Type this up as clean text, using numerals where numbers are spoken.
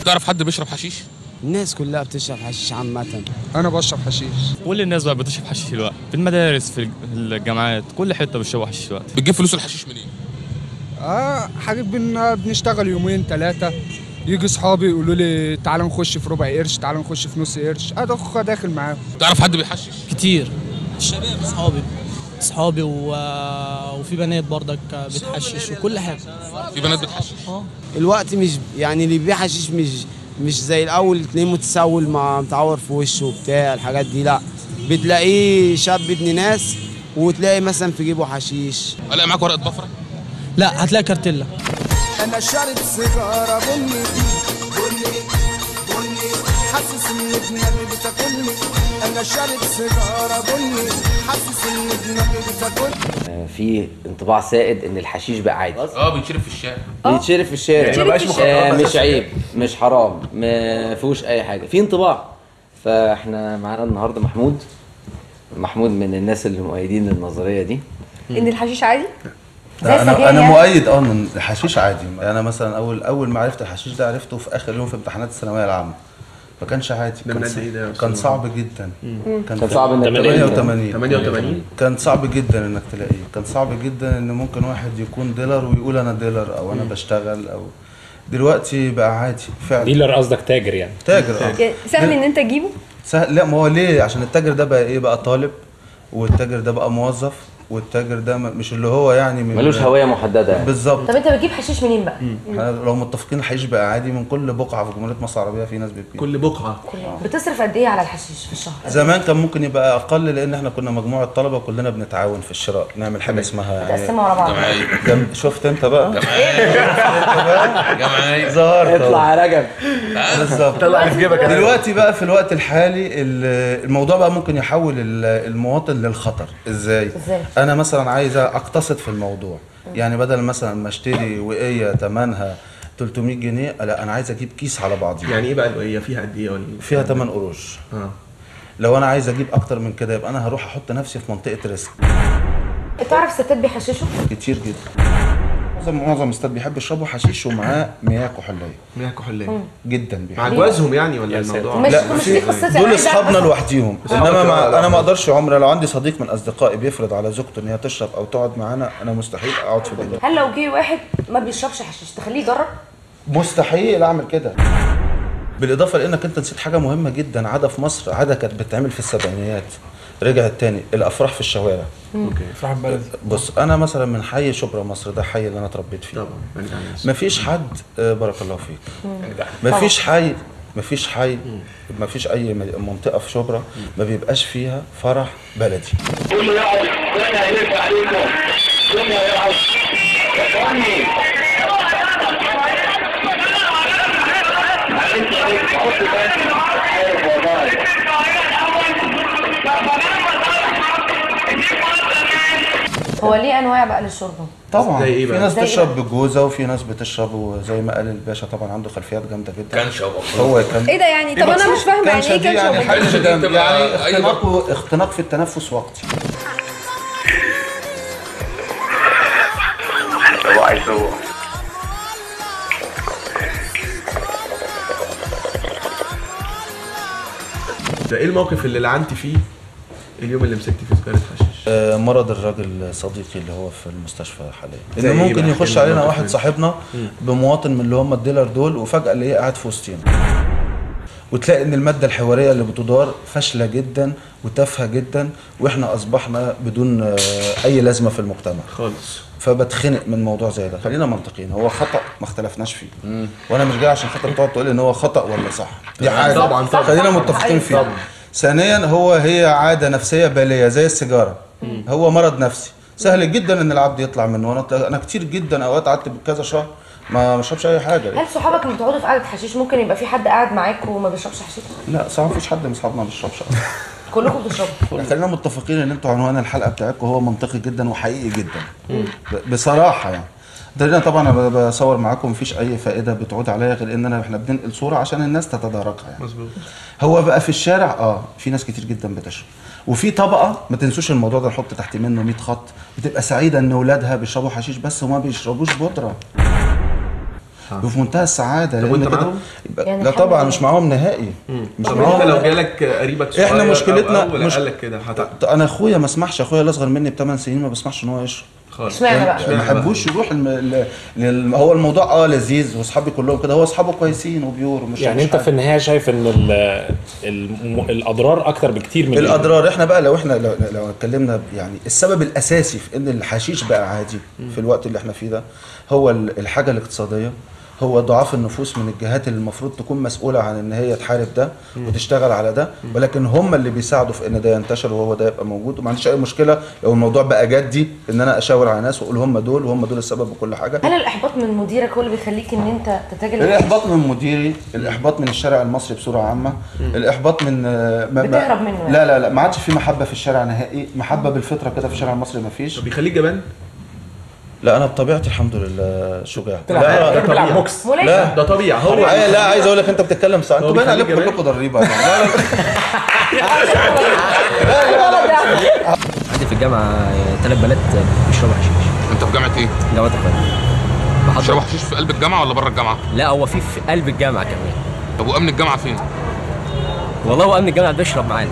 تعرف حد بيشرب حشيش؟ الناس كلها بتشرب حشيش عامة. أنا بشرب حشيش. كل الناس بقى بتشرب حشيش دلوقتي، في المدارس، في الجامعات، كل حتة بيشربوا حشيش دلوقتي. بتجيب فلوس الحشيش منين؟ حاجة بنشتغل يومين 3، يجي صحابي يقولوا لي تعالى نخش في ربع قرش، تعالى نخش في نص قرش، أدخل داخل معاهم. تعرف حد بيحشش؟ كتير الشباب صحابي وفي بنات برضك بتحشش وكل حاجه. في بنات بتحشش؟ الوقت مش يعني اللي بيبيع حشيش مش زي الاول، تلاقيه متسول مع متعور في وشه وبتاع الحاجات دي، لا بتلاقيه شاب ابن ناس وتلاقي مثلا في جيبه حشيش. الاقي معاك ورقه بفره؟ لا، هتلاقي كارتيلا. انا شارب سيجاره بني حاسس ان دماغي بتاكلني. انا شارب سيجاره بني حاسس ان دماغي بتاكلني. في انطباع سائد ان الحشيش بقى عادي. بيتشرب في الشارع. بيتشرب في الشارع، مش عيب، مش حرام، ما فيهوش اي حاجه، في انطباع. فاحنا معانا النهارده محمود من الناس اللي مؤيدين للنظريه دي ان الحشيش عادي. انا مؤيد ان الحشيش عادي. انا مثلا اول ما عرفت الحشيش ده عرفته في اخر يوم في امتحانات الثانويه العامه، ما كانش عادي. كان صعب جدا. كان صعب انك 88 كان صعب جدا انك تلاقيه. كان صعب جدا ان ممكن واحد يكون ديلر ويقول انا ديلر او انا بشتغل. او دلوقتي بقى عادي فعلا. ديلر قصدك تاجر يعني؟ تاجر. سهل ان انت تجيبه؟ سهل. لا، ما هو ليه؟ عشان التاجر ده بقى ايه؟ بقى طالب، والتاجر ده بقى موظف، والتاجر ده مش اللي هو يعني ملوش هويه محدده يعني. بالظبط. طب انت بتجيب حشيش منين بقى؟ احنا لو متفقين الحشيش بقى عادي من كل بقعه في جمهوريه مصر العربيه، في ناس بتجيب كل بقعه. بتصرف قد ايه على الحشيش في الشهر؟ زمان كان ممكن يبقى اقل، لان احنا كنا مجموعه طلبه وكلنا بنتعاون في الشراء، نعمل حاجه اسمها يعني تقسموا على بعض. شفت انت بقى؟ جمعيه ظهرت. اطلع يا رجب. بالظبط. طلع في جيبك. دلوقتي بقى في الوقت الحالي الموضوع بقى ممكن يحول المواطن للخطر. ازاي؟ انا مثلا عايز اقتصد في الموضوع، يعني بدل مثلا ما اشتري وقيه ثمنها 300 جنيه، لا انا عايز اجيب كيس على بعضيه. يعني ايه بقى الوقيه؟ فيها قد ايه؟ فيها 8 قروش. لو انا عايز اجيب اكتر من كده يبقى انا هروح احط نفسي في منطقه ريسك. تعرف الستات بيحششوا؟ كتير جدا. معظم الستات بيحبوا يشربوا حشيش ومعاه مياه كحوليه. مياه كحوليه جدا مع جوازهم يعني ولا الموضوع؟ لا، دول اصحابنا لوحديهم. انما انا ما اقدرش عمري لو عندي صديق من اصدقائي بيفرض على زوجته ان هي تشرب او تقعد معانا، انا مستحيل اقعد في بيتي. هل لو جه واحد ما بيشربش حشيش تخليه يجرب؟ مستحيل اعمل كده. بالاضافه لانك انت نسيت حاجه مهمه جدا. عاده في مصر، عاده كانت بتتعمل في السبعينيات، رجعت تاني. الافراح في الشوارع. اوكي. افراح البلد. بص، انا مثلا من حي شبرا مصر، ده حي اللي انا اتربيت فيه. طبعا. مفيش حد بارك الله فيك. مفيش اي منطقه في شبرا ما بيبقاش فيها فرح بلدي. كله يقعد، ربنا يلف عليكم. كله يقعد. هو ليه انواع بقى للشرب؟ طبعا في ناس بتشرب بالجوزه وفي ناس بتشرب زي ما قال الباشا، طبعا عنده خلفيات جامده جدا. كان شباب. هو كان ايه ده يعني؟ طب انا مش فاهمه يعني ايه كان شباب؟ يعني اختناق في التنفس وقتي. ده ايه الموقف اللي لعنتي فيه اليوم اللي مسكتي فيه سجارة حشيش؟ مرض الراجل صديقي اللي هو في المستشفى حاليا. انه ممكن يخش علينا واحد صاحبنا بمواطن من اللي هم الديلر دول، وفجأة اللي هي قاعد في وسطينا، وتلاقي ان المادة الحوارية اللي بتدار فاشلة جدا وتافهة جدا، واحنا اصبحنا بدون اي لازمة في المجتمع خالص. فبتخنق من موضوع زي ده. خلينا منطقيين، هو خطأ ما اختلفناش فيه. وانا مش جاي عشان خاطر تقعد تقول ان هو خطأ ولا صح. دي عادة. طبعا. خلينا متفقين فيه. ثانيا هي عاده نفسيه باليه زي السيجاره. هو مرض نفسي سهل جدا ان العبد يطلع منه. انا كتير جدا اوقات قعدت كذا شهر ما اشربش اي حاجه. هل صحابك لما بتقعدوا في قعده حشيش ممكن يبقى في حد قاعد معاك وما بيشربش حشيش؟ لا صراحه مفيش حد من اصحابنا ما بيشربش. كلكم بتشربوا؟ خلينا متفقين ان انتوا عنوان الحلقه بتاعتكم هو منطقي جدا وحقيقي جدا. بصراحه يعني ده طبعا انا بصور معاكم مفيش اي فائده بتعود عليا غير ان احنا بننقل صوره عشان الناس تتداركها يعني. مظبوط. هو بقى في الشارع في ناس كتير جدا بتشرب، وفي طبقه ما تنسوش الموضوع ده، نحط تحت منه 100 خط، بتبقى سعيده ان اولادها بيشربوا حشيش بس وما بيشربوش بودره. وفي منتهى السعاده. طب وانت معاهم؟ يعني لا طبعا مش معاهم نهائي. مش معاهم. انت لو جالك قريبك صغير احنا مشكلتنا ولا قال لك كده انا اخويا ما اسمحش، اخويا اللي اصغر مني ب8 سنين ما بسمحش ان هو يشرب خالص. اشمعنى بقى؟ ما حبوش يروح هو الموضوع لذيذ واصحابي كلهم كده، هو اصحابه كويسين وبيور ومش يعني انت في النهايه شايف ان الاضرار اكتر بكتير من الاضرار. احنا بقى لو اتكلمنا يعني السبب الاساسي في ان الحشيش بقى عادي في الوقت اللي احنا فيه ده هو الحاجه الاقتصاديه، هو ضعاف النفوس من الجهات اللي المفروض تكون مسؤوله عن ان هي تحارب ده وتشتغل على ده، ولكن هم اللي بيساعدوا في ان ده ينتشر وهو ده يبقى موجود. وما عنديش اي مشكله لو الموضوع بقى جدي ان انا اشاور على ناس واقول هم دول وهم دول السبب بكل حاجه. هل الاحباط من مديرك هو اللي بيخليك ان انت تتجه الاحباط من مديري، الاحباط من الشارع المصري بصوره عامه، الاحباط من بتهرب منه يعني. لا ما عادش في محبه في الشارع نهائي، محبه بالفطره كده في الشارع المصري ما فيش. بيخليك جبان؟ لا انا بطبيعتي الحمد لله شجاع. لا ده طبيعي بوكس. لا ده طبيعي. هو لا عايز اقول لك انت بتتكلم صح، انتوا باين عليكم كلكم ضريبه. لا عندي في الجامعه 3 بنات بيشربوا حشيش. انت في جامعه ايه؟ جامعه القاهره. بيشربوا حشيش في قلب الجامعه ولا بره الجامعه؟ لا هو في قلب الجامعه كمان. طب وامن الجامعه فين؟ والله هو امن الجامعه بيشرب معانا.